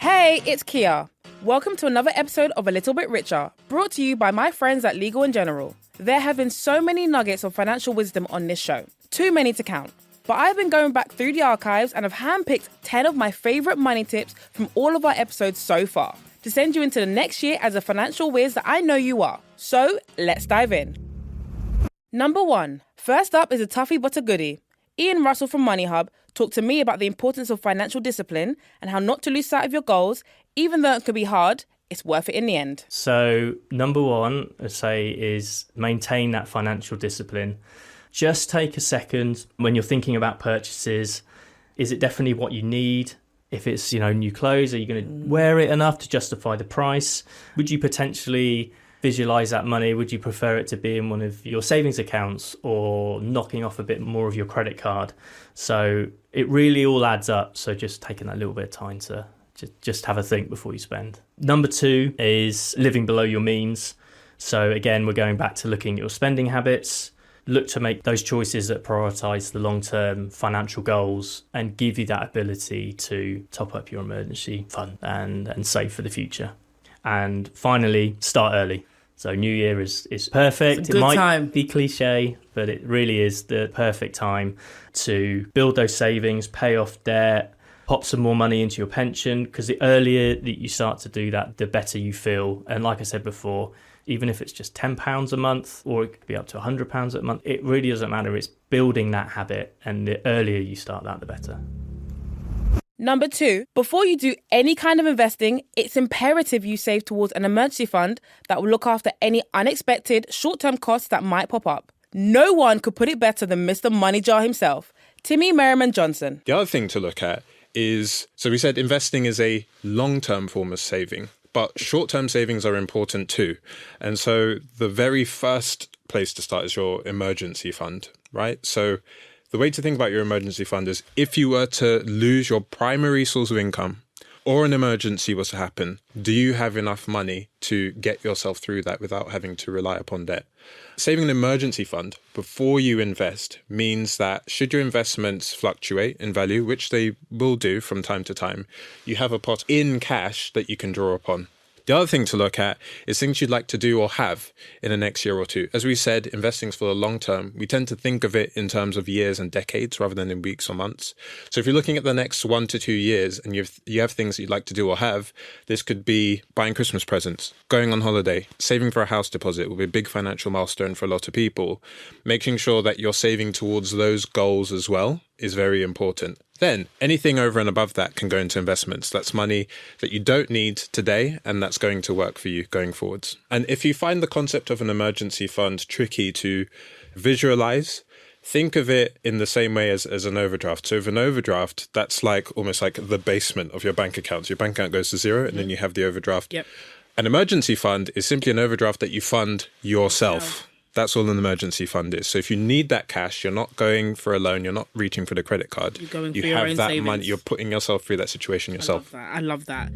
Hey, it's Kia. Welcome to another episode of A Little Bit Richer, brought to you by my friends at Legal & General. There have been so many nuggets of financial wisdom on this show, too many to count. But I've been going back through the archives and have handpicked 10 of my favourite money tips from all of our episodes so far, to send you into the next year as a financial whiz that I know you are. So, let's dive in. Number 1. First up is a toughie but a goodie. Ian Russell from Money Hub talked to me about the importance of financial discipline and how not to lose sight of your goals. Even though it could be hard, it's worth it in the end. So number 1, I'd say, is maintain that financial discipline. Just take a second when you're thinking about purchases. Is it definitely what you need? If it's, new clothes, are you going to wear it enough to justify the price? Would you potentially visualize that money? Would you prefer it to be in one of your savings accounts or knocking off a bit more of your credit card? So it really all adds up. So just taking that little bit of time to just have a think before you spend. Number 2 is living below your means. So again, we're going back to looking at your spending habits. Look to make those choices that prioritize the long-term financial goals and give you that ability to top up your emergency fund and save for the future. And finally, start early. So New Year is perfect. It might be cliche, but it really is the perfect time to build those savings, pay off debt, pop some more money into your pension, because the earlier that you start to do that, the better you feel. And like I said before, even if it's just £10 a month or it could be up to £100 a month, it really doesn't matter. It's building that habit, and the earlier you start that, the better. Number 2, before you do any kind of investing, it's imperative you save towards an emergency fund that will look after any unexpected short-term costs that might pop up. No one could put it better than Mr. Money Jar himself, Timi Merriman-Johnson. The other thing to look at is, so we said investing is a long-term form of saving, but short-term savings are important too. And so the very first place to start is your emergency fund, right? So the way to think about your emergency fund is if you were to lose your primary source of income or an emergency was to happen, do you have enough money to get yourself through that without having to rely upon debt? Saving an emergency fund before you invest means that should your investments fluctuate in value, which they will do from time to time, you have a pot in cash that you can draw upon. The other thing to look at is things you'd like to do or have in the next year or two. As we said, investing's for the long term. We tend to think of it in terms of years and decades rather than in weeks or months. So if you're looking at the next 1 to 2 years and you have things that you'd like to do or have, this could be buying Christmas presents, going on holiday, saving for a house deposit will be a big financial milestone for a lot of people. Making sure that you're saving towards those goals as well is very important. Then anything over and above that can go into investments. That's money that you don't need today, and that's going to work for you going forwards. And if you find the concept of an emergency fund tricky to visualize, think of it in the same way as an overdraft. So with an overdraft, that's almost like the basement of your bank account. So your bank account goes to zero, and then you have the overdraft. Yep. An emergency fund is simply an overdraft that you fund yourself. That's all an emergency fund is. So if you need that cash, you're not going for a loan, you're not reaching for the credit card. You're going for you your have own that savings. money, you're putting yourself through that situation yourself. I love that.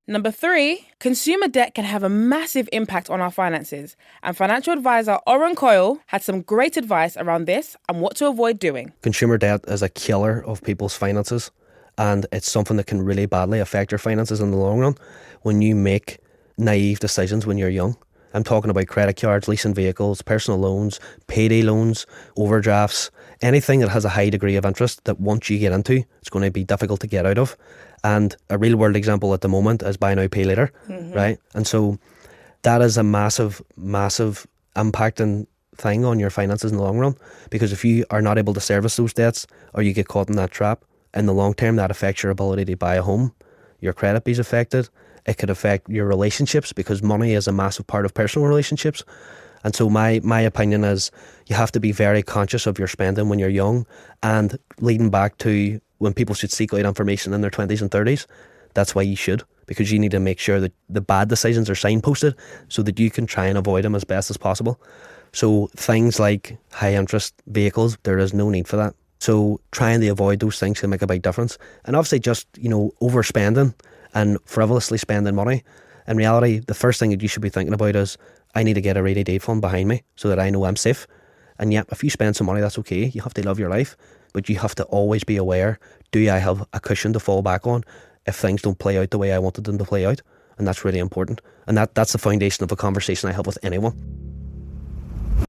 Number 3, consumer debt can have a massive impact on our finances. And financial advisor Orann Coyle had some great advice around this and what to avoid doing. Consumer debt is a killer of people's finances, and it's something that can really badly affect your finances in the long run when you make naive decisions when you're young. I'm talking about credit cards, leasing vehicles, personal loans, payday loans, overdrafts, anything that has a high degree of interest that once you get into, it's going to be difficult to get out of. And a real world example at the moment is buy now, pay later, right? And so that is a massive, massive impacting thing on your finances in the long run, because if you are not able to service those debts or you get caught in that trap, in the long term, that affects your ability to buy a home, your credit is affected. It could affect your relationships, because money is a massive part of personal relationships. And so my opinion is you have to be very conscious of your spending when you're young, and leading back to when people should seek out information in their 20s and 30s. That's why you should, because you need to make sure that the bad decisions are signposted so that you can try and avoid them as best as possible. So things like high interest vehicles, there is no need for that. So trying to avoid those things can make a big difference. And obviously just, overspending and frivolously spending money. In reality, the first thing that you should be thinking about is, I need to get a rainy day fund behind me so that I know I'm safe. And yet, if you spend some money, that's okay. You have to live your life, but you have to always be aware, do I have a cushion to fall back on if things don't play out the way I wanted them to play out. And that's really important. And that's the foundation of a conversation I have with anyone.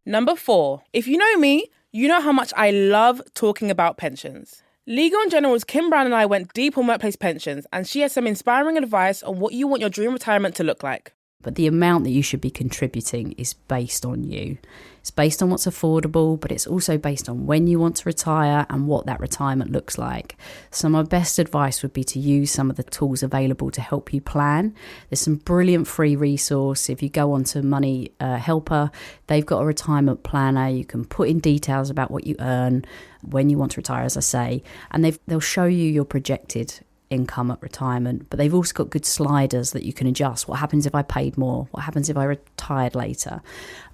Number 4. If you know me, you know how much I love talking about pensions. Legal & General's Kim Brown and I went deep on workplace pensions, and she has some inspiring advice on what you want your dream retirement to look like. But the amount that you should be contributing is based on you. It's based on what's affordable, but it's also based on when you want to retire and what that retirement looks like. So my best advice would be to use some of the tools available to help you plan. There's some brilliant free resource. If you go on to Money Helper, they've got a retirement planner. You can put in details about what you earn, when you want to retire, as I say, and they'll show you your projected income at retirement, but they've also got good sliders that you can adjust. What happens if I paid more? What happens if I retired later?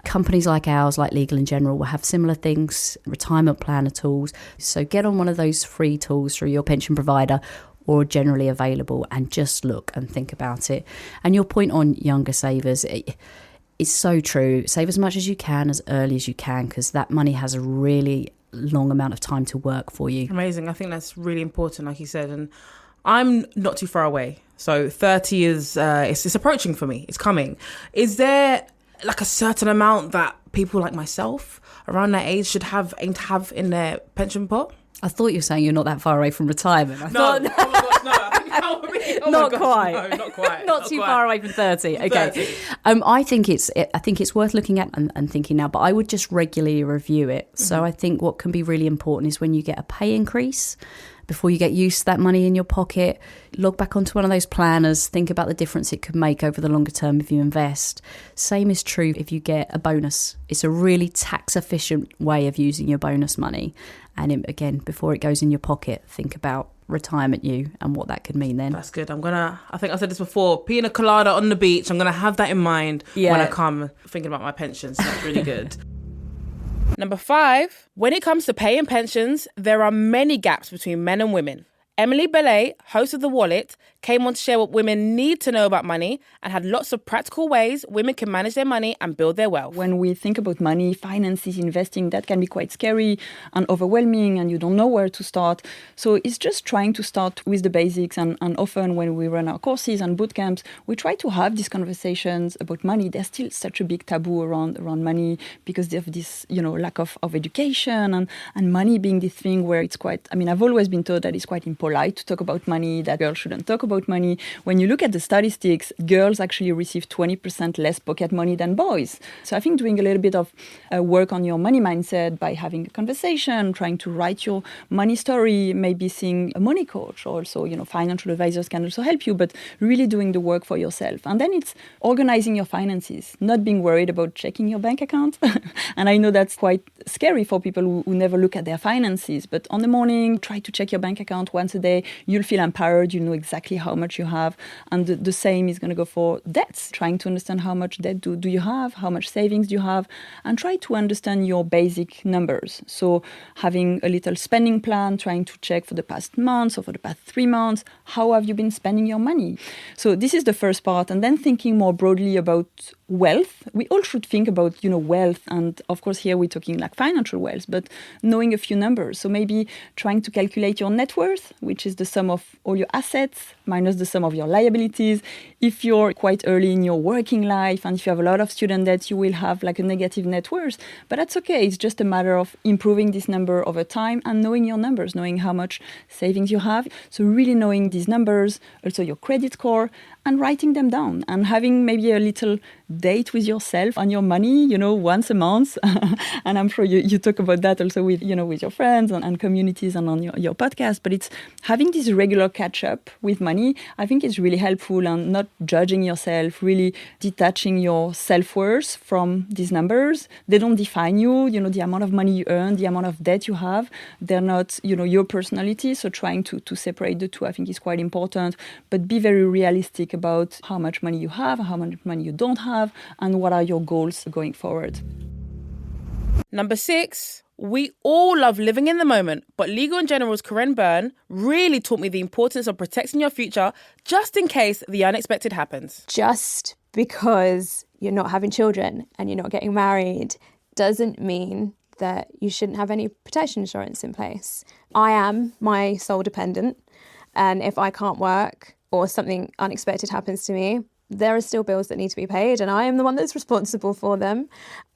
Companies like ours, like Legal & General, will have similar things, retirement planner tools. So get on one of those free tools through your pension provider or generally available and just look and think about it. And your point on younger savers, it's so true. Save as much as you can, as early as you can, because that money has a really long amount of time to work for you. Amazing. I think that's really important, like you said. And I'm not too far away. So 30 is, it's approaching for me. It's coming. Is there like a certain amount that people like myself around that age should aim to have in their pension pot? I thought you were saying you're not that far away from retirement. Oh my gosh, no. Not quite. No, not quite. Not too far away from 30. Okay. 30. I think it's worth looking at and thinking now, but I would just regularly review it. So I think what can be really important is when you get a pay increase, before you get used to that money in your pocket, log back onto one of those planners, think about the difference it could make over the longer term if you invest. Same is true if you get a bonus. It's a really tax efficient way of using your bonus money. And again, before it goes in your pocket, think about retirement you and what that could mean then. That's good. I think I said this before, pina colada on the beach. I'm going to have that in mind when I come thinking about my pensions. That's really good. Number 5, when it comes to pay and pensions, there are many gaps between men and women. Emilie Bellet, host of The Wallet, came on to share what women need to know about money and had lots of practical ways women can manage their money and build their wealth. When we think about money, finances, investing, that can be quite scary and overwhelming and you don't know where to start. So it's just trying to start with the basics and often when we run our courses and boot camps, we try to have these conversations about money. There's still such a big taboo around money because of this, lack of education and money being this thing where it's quite, I've always been told that it's quite impolite to talk about money, that girls shouldn't talk about money. When you look at the statistics, girls actually receive 20% less pocket money than boys. So I think doing a little bit of work on your money mindset by having a conversation, trying to write your money story, maybe seeing a money coach also, financial advisors can also help you, but really doing the work for yourself. And then it's organizing your finances, not being worried about checking your bank account. And I know that's quite scary for people who never look at their finances, but on the morning, try to check your bank account once a day. You'll feel empowered, you know exactly how much you have. And the same is going to go for debts, trying to understand how much debt do you have, how much savings do you have, and try to understand your basic numbers. So having a little spending plan, trying to check for the past months or for the past 3 months, how have you been spending your money? So this is the first part. And then thinking more broadly about wealth. We all should think about, wealth. And of course, here we're talking like financial wealth, but knowing a few numbers. So maybe trying to calculate your net worth, which is the sum of all your assets minus the sum of your liabilities. If you're quite early in your working life and if you have a lot of student debt, you will have like a negative net worth. But that's okay. It's just a matter of improving this number over time and knowing your numbers, knowing how much savings you have. So really knowing these numbers, also your credit score, and writing them down and having maybe a little date with yourself on your money, once a month. And I'm sure you talk about that also with your friends and communities and on your podcast. But it's having this regular catch up with money. I think is really helpful and not judging yourself, really detaching your self-worth from these numbers. They don't define you, the amount of money you earn, the amount of debt you have. They're not, your personality. So trying to separate the two, I think is quite important. But be very realistic about how much money you have, how much money you don't have, and what are your goals going forward. Number 6, we all love living in the moment, but Legal & General's Orann Byrne really taught me the importance of protecting your future just in case the unexpected happens. Just because you're not having children and you're not getting married doesn't mean that you shouldn't have any protection insurance in place. I am my sole dependent. And if I can't work or something unexpected happens to me, there are still bills that need to be paid, and I am the one that's responsible for them.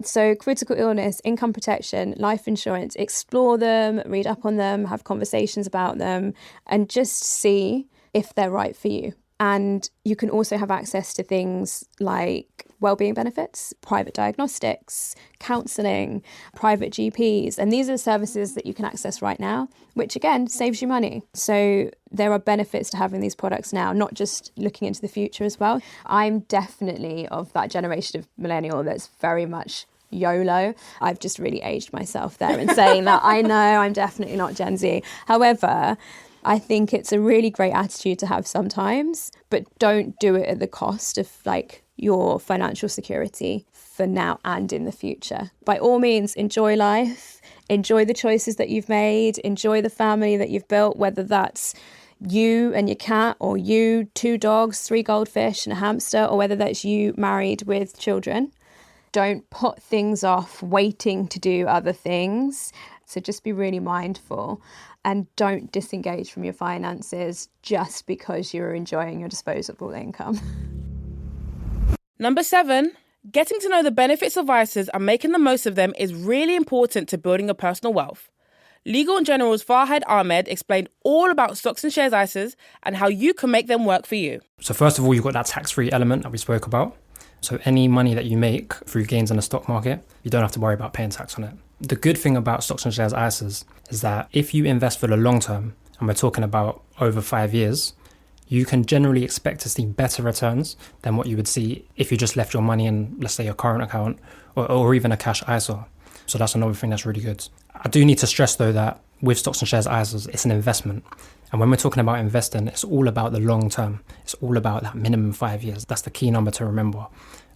So critical illness, income protection, life insurance, explore them, read up on them, have conversations about them, and just see if they're right for you. And you can also have access to things like wellbeing benefits, private diagnostics, counselling, private GPs. And these are the services that you can access right now, which again saves you money. So there are benefits to having these products now, not just looking into the future as well. I'm definitely of that generation of millennial that's very much YOLO. I've just really aged myself there in saying that. I know I'm definitely not Gen Z. However, I think it's a really great attitude to have sometimes, but don't do it at the cost of like your financial security for now and in the future. By all means, enjoy life, enjoy the choices that you've made, enjoy the family that you've built, whether that's you and your cat, or you, 2 dogs, 3 goldfish and a hamster, or whether that's you married with children. Don't put things off waiting to do other things. So just be really mindful. And don't disengage from your finances just because you're enjoying your disposable income. Number 7, getting to know the benefits of ISAs and making the most of them is really important to building a personal wealth. Legal & General's Farhad Ahmed explained all about stocks and shares ISAs and how you can make them work for you. So first of all, you've got that tax-free element that we spoke about. So any money that you make through gains in the stock market, you don't have to worry about paying tax on it. The good thing about stocks and shares ISAs is that if you invest for the long term, and we're talking about over 5 years, you can generally expect to see better returns than what you would see if you just left your money in, let's say, your current account or even a cash ISA. So that's another thing that's really good. I do need to stress, though, that with stocks and shares ISAs, it's an investment. And when we're talking about investing, it's all about the long term. It's all about that minimum 5 years. That's the key number to remember.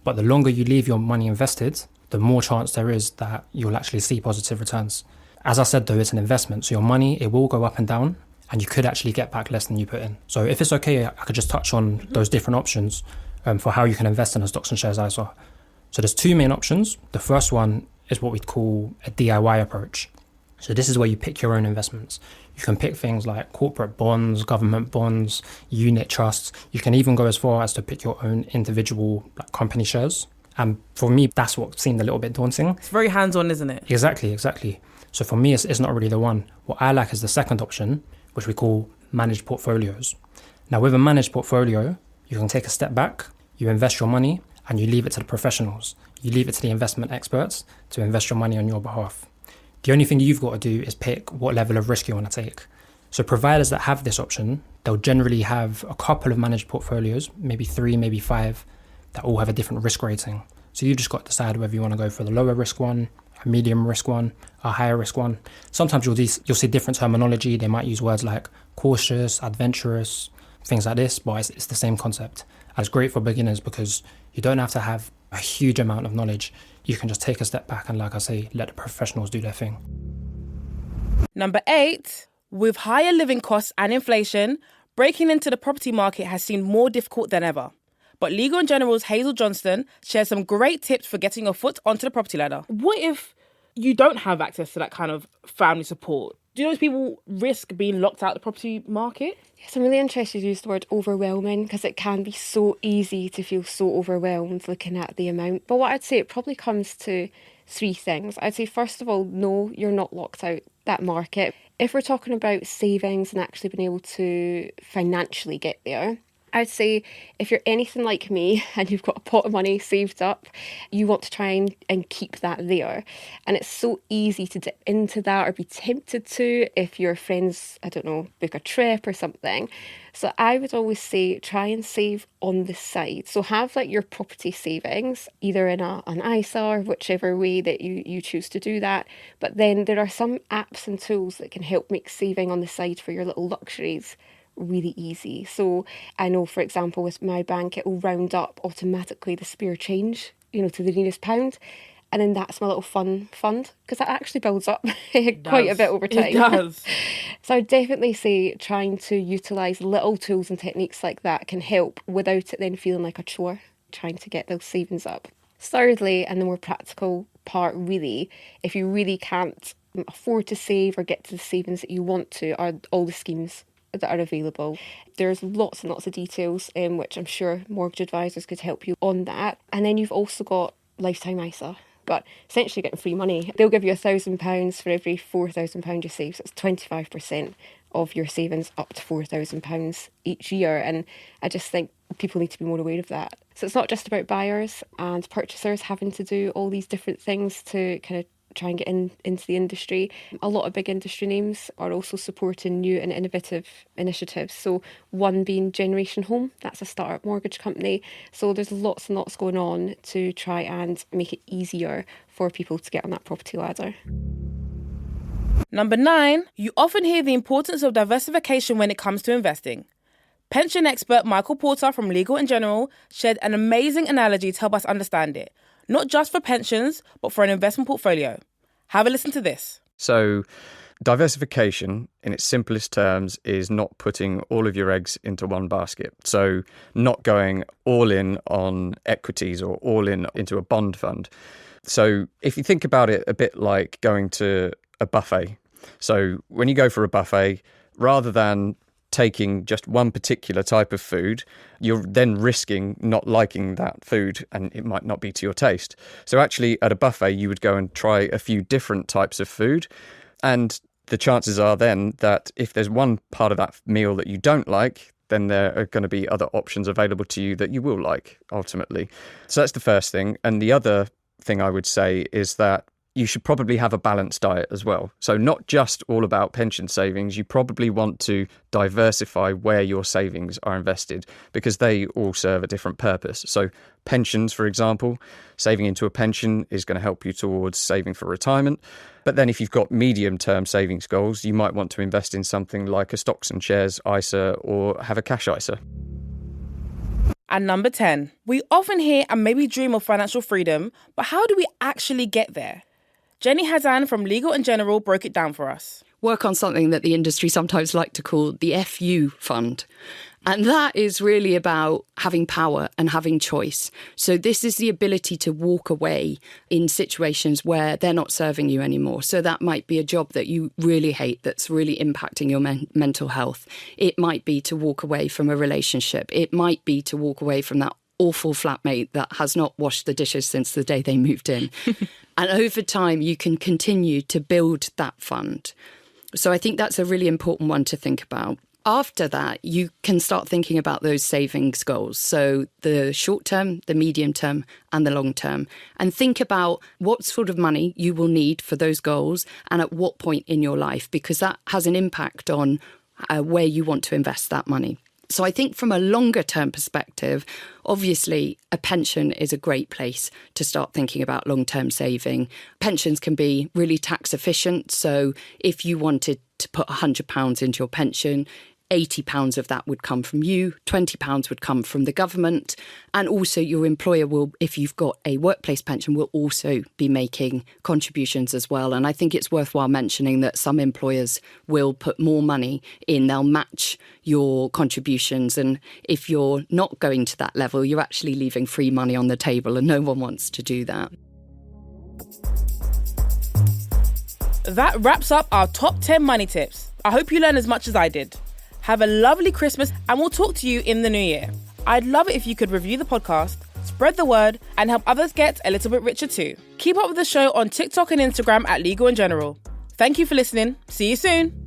But the longer you leave your money invested, the more chance there is that you'll actually see positive returns. As I said, though, it's an investment. So your money, it will go up and down, and you could actually get back less than you put in. So if it's okay, I could just touch on those different options for how you can invest in a stocks and shares ISA. So there's 2 main options. The first one is what we'd call a DIY approach. So this is where you pick your own investments. You can pick things like corporate bonds, government bonds, unit trusts. You can even go as far as to pick your own individual company shares. And for me, that's what seemed a little bit daunting. It's very hands-on, isn't it? Exactly. So for me, it's not really the one. What I like is the second option, which we call managed portfolios. Now, with a managed portfolio, you can take a step back, you invest your money, and you leave it to the professionals. You leave it to the investment experts to invest your money on your behalf. The only thing you've got to do is pick what level of risk you want to take. So providers that have this option, they'll generally have a couple of managed portfolios, maybe 3, maybe 5, that all have a different risk rating. So you just got to decide whether you want to go for the lower risk one, a medium risk one, a higher risk one. Sometimes you'll see different terminology. They might use words like cautious, adventurous, things like this, but it's the same concept. And it's great for beginners because you don't have to have a huge amount of knowledge. You can just take a step back and, like I say, let the professionals do their thing. Number 8, with higher living costs and inflation, breaking into the property market has seemed more difficult than ever. But Legal & General's Hazel Johnston shares some great tips for getting your foot onto the property ladder. What if you don't have access to that kind of family support? Do those people risk being locked out of the property market? Yes, I'm really interested to use the word overwhelming because it can be so easy to feel so overwhelmed looking at the amount. But what I'd say, it probably comes to 3 things. I'd say, first of all, no, you're not locked out that market. If we're talking about savings and actually being able to financially get there, I'd say if you're anything like me and you've got a pot of money saved up, you want to try and keep that there. And it's so easy to dip into that or be tempted to if your friends, I don't know, book a trip or something. So I would always say try and save on the side. So have like your property savings, either in an ISA or whichever way that you choose to do that. But then there are some apps and tools that can help make saving on the side for your little luxuries really easy. So I know, for example, with my bank, it will round up automatically the spare change, to the nearest pound. And then that's my little fun fund, because that actually builds up quite a bit over time. It does. So I definitely say trying to utilise little tools and techniques like that can help without it then feeling like a chore, trying to get those savings up. Thirdly, and the more practical part really, if you really can't afford to save or get to the savings that you want to, are all the schemes. that are available. There's lots and lots of details, which I'm sure mortgage advisors could help you on that. And then you've also got lifetime ISA, but essentially getting free money. They'll give you £1,000 for every £4,000 you save, so it's 25% of your savings up to £4,000 each year. And I just think people need to be more aware of that. So it's not just about buyers and purchasers having to do all these different things to kind of try and get into the industry. A lot of big industry names are also supporting new and innovative initiatives. So one being Generation Home, that's a startup mortgage company. So there's lots and lots going on to try and make it easier for people to get on that property ladder. Number 9, you often hear the importance of diversification when it comes to investing. Pension expert Michael Porter from Legal & General shared an amazing analogy to help us understand it, not just for pensions, but for an investment portfolio. Have a listen to this. So, diversification, in its simplest terms, is not putting all of your eggs into one basket. So, not going all in on equities or all in into a bond fund. So, if you think about it a bit like going to a buffet. So, when you go for a buffet, rather than taking just one particular type of food, you're then risking not liking that food and it might not be to your taste. So actually at a buffet, you would go and try a few different types of food. And the chances are then that if there's one part of that meal that you don't like, then there are going to be other options available to you that you will like ultimately. So that's the first thing. And the other thing I would say is that you should probably have a balanced diet as well. So not just all about pension savings, you probably want to diversify where your savings are invested because they all serve a different purpose. So pensions, for example, saving into a pension is going to help you towards saving for retirement. But then if you've got medium-term savings goals, you might want to invest in something like a stocks and shares ISA or have a cash ISA. And number 10, we often hear and maybe dream of financial freedom, but how do we actually get there? Jenny Hazan from Legal & General broke it down for us. Work on something that the industry sometimes like to call the FU fund. And that is really about having power and having choice. So this is the ability to walk away in situations where they're not serving you anymore. So that might be a job that you really hate that's really impacting your mental health. It might be to walk away from a relationship. It might be to walk away from that awful flatmate that has not washed the dishes since the day they moved in. And over time, you can continue to build that fund. So I think that's a really important one to think about. After that, you can start thinking about those savings goals. So the short term, the medium term and the long term. And think about what sort of money you will need for those goals and at what point in your life, because that has an impact on where you want to invest that money. So I think from a longer term perspective, obviously a pension is a great place to start thinking about long-term saving. Pensions can be really tax efficient. So if you wanted to put £100 into your pension, £80 of that would come from you, £20 would come from the government. And also your employer will, if you've got a workplace pension, will also be making contributions as well. And I think it's worthwhile mentioning that some employers will put more money in, they'll match your contributions. And if you're not going to that level, you're actually leaving free money on the table and no one wants to do that. That wraps up our top 10 money tips. I hope you learned as much as I did. Have a lovely Christmas and we'll talk to you in the new year. I'd love it if you could review the podcast, spread the word and help others get a little bit richer too. Keep up with the show on TikTok and Instagram at Legal & General. Thank you for listening. See you soon.